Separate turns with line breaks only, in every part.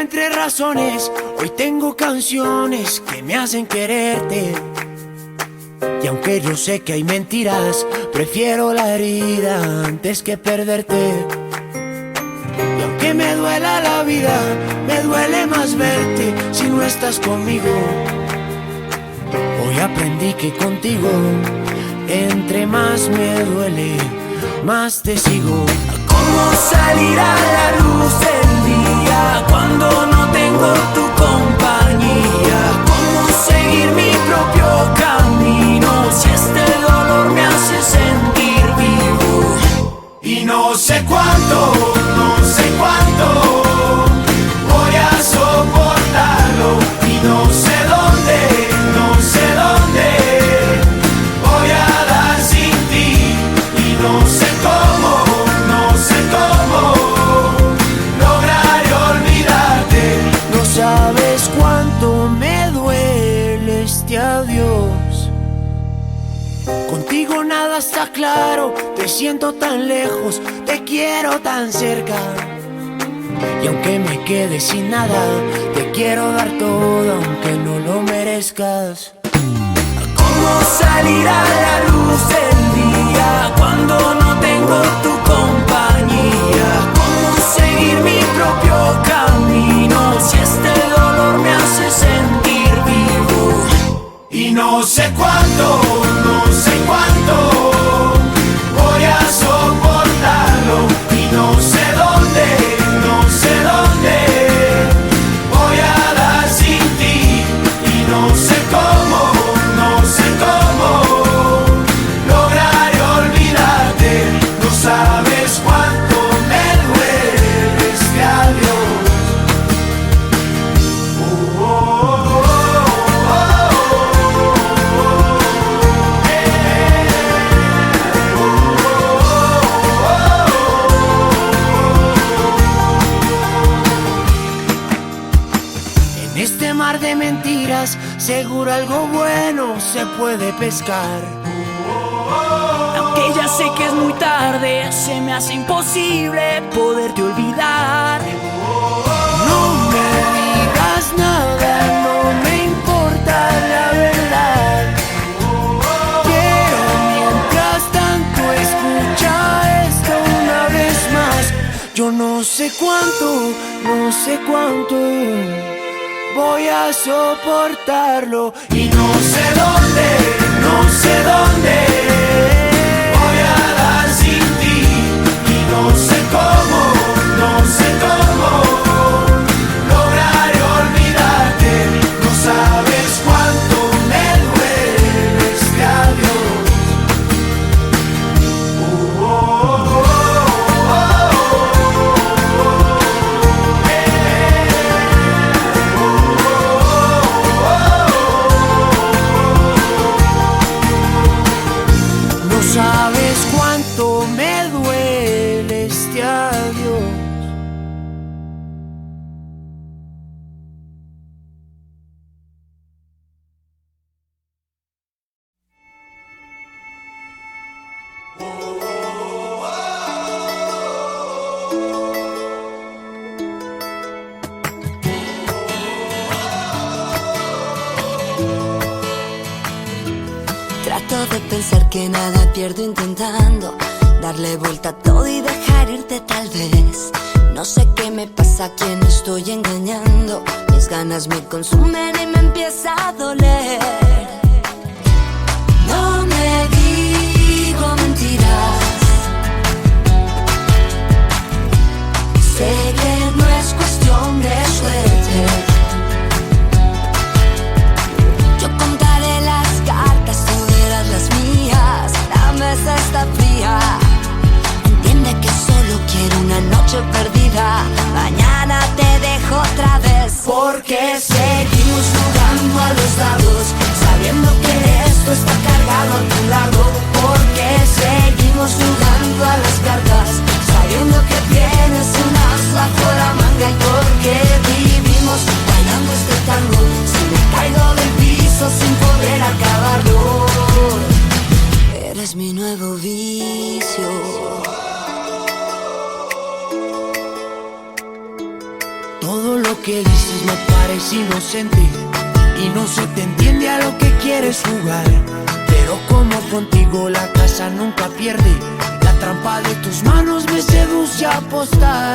encuentre razones, hoy tengo canciones que me hacen quererte. Y aunque yo sé que hay mentiras, prefiero la herida antes que perderte. Y aunque me duela la vida, me duele más verte si no estás conmigo. Hoy aprendí que contigo, entre más me duele, más te sigo. ¿Cómo salir a la luz del día cuando no tengo tu compañía? ¿Cómo seguir mi propio camino si este dolor me hace sentir vivo? Y no sé cuánto voy a soportarlo. Y no sé dónde voy a dar sin ti. Y no sé cómo lograr olvidarte. No sabes cuánto me duele este adiós. Contigo nada está claro, te siento tan lejos, te quiero tan cerca. Y aunque me quede sin nada, te quiero dar todo aunque no lo merezcas. ¿Cómo salir a la luz del día cuando no tengo tu compañía? ¿Cómo seguir mi propio camino si este dolor me hace sentir vivo? Y no sé cuánto voy a soportarlo. Y no sé dónde voy a dar sin ti. Y no sé cómo lograr olvidarte. No sabes cuánto me duele este adiós. En este mar de mentiras, seguro algo bueno se puede pescar.
Aunque ya sé que es muy tarde, se me hace imposible poderte olvidar.
No me digas nada, no me importa la verdad. Pero mientras tanto escucha esto una vez más. Yo no sé cuánto voy a soportarlo. Y no sé dónde voy a dar sin ti. Y no sé cómo lograr olvidarte. No sabes cuánto me duele este adiós. No sabes cuánto me duele este adiós.
Trato de pensar que nada pierdo intentando darle vuelta a todo y dejar irte tal vez. No sé qué me pasa, a quién estoy engañando. Mis ganas me consumen y me empieza a doler. No me digo mentiras. Sé que no es cuestión de suerte. Yo contaré las cartas, tú verás las mías. La mesa está fría. Entiende que solo quiero una noche perdida. Mañana te dejo otra vez. Porque seguimos jugando a los dados, sabiendo que esto está cargado a tu lado. Porque seguimos jugando a las cartas, sabiendo que tienes un as bajo la manga. Y porque vivimos bailando este tango, si me caigo del piso sin poder acabarlo. Eres mi nuevo vicio.
Todo lo que dices me parece inocente y no se te entiende a lo que quieres jugar. Pero como contigo la casa nunca pierde, la trampa de tus manos me seduce a apostar.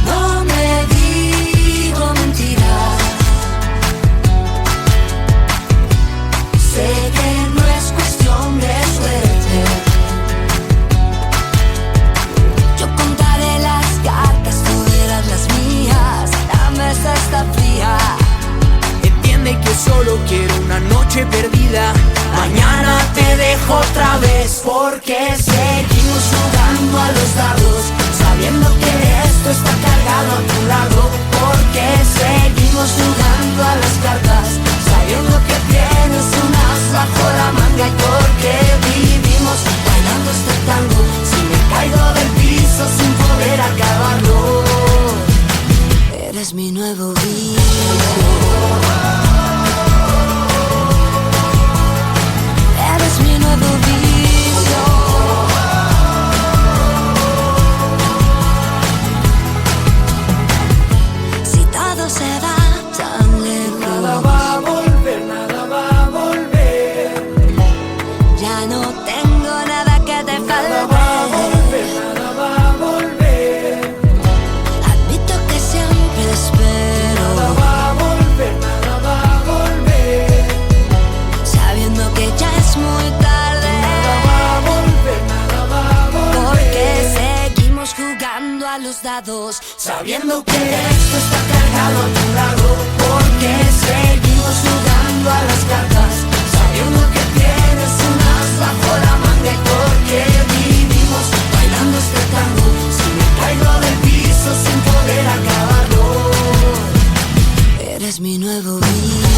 No me digo mentiras, sé que no es cuestión de suerte. Yo contaré las cartas, tú verás las mías. La mesa está fría.
Entiende que solo quiero una noche perdida. Mañana te dejo otra vez,
Porque seguimos jugando a los dados, sabiendo que esto está cargado a tu lado. Porque seguimos jugando a las cartas, sabiendo que tienes un as bajo la manga. Y porque vivimos bailando este tango, si me caigo del piso sin poder acabarlo.
Eres mi nuevo vicio. Eres mi nuevo vicio. Si todo se va tan lejos,
Nada va a volver, nada va a volver.
ya no tengo nada que te
Nada va a volver,
falte.
nada va a volver.
Admito que siempre espero,
Nada va a volver, nada va a volver.
sabiendo que ya es muy tarde.
Nada va a volver, nada va a volver.
Porque seguimos jugando a los dados,
Sabiendo que esto está cargado a tu lado. Porque seguimos jugando a las cartas, sabiendo que tienes un as bajo la manga. Y porque vivimos bailando este tango, si me caigo del piso sin poder acabarlo.
eres mi nuevo vicio.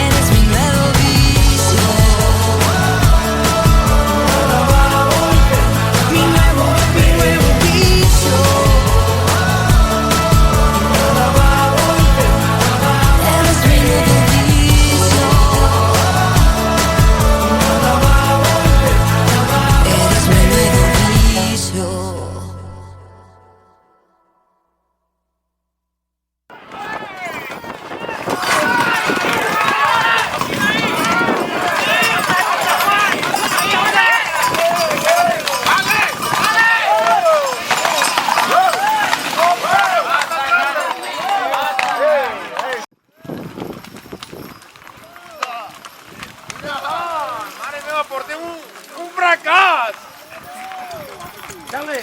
Eres mi nuevo vicio.
mi nuevo vicio.
Eres mi nuevo vicio. Eres mi nuevo vicio.
Mare meva, portem un fracàs! Xale,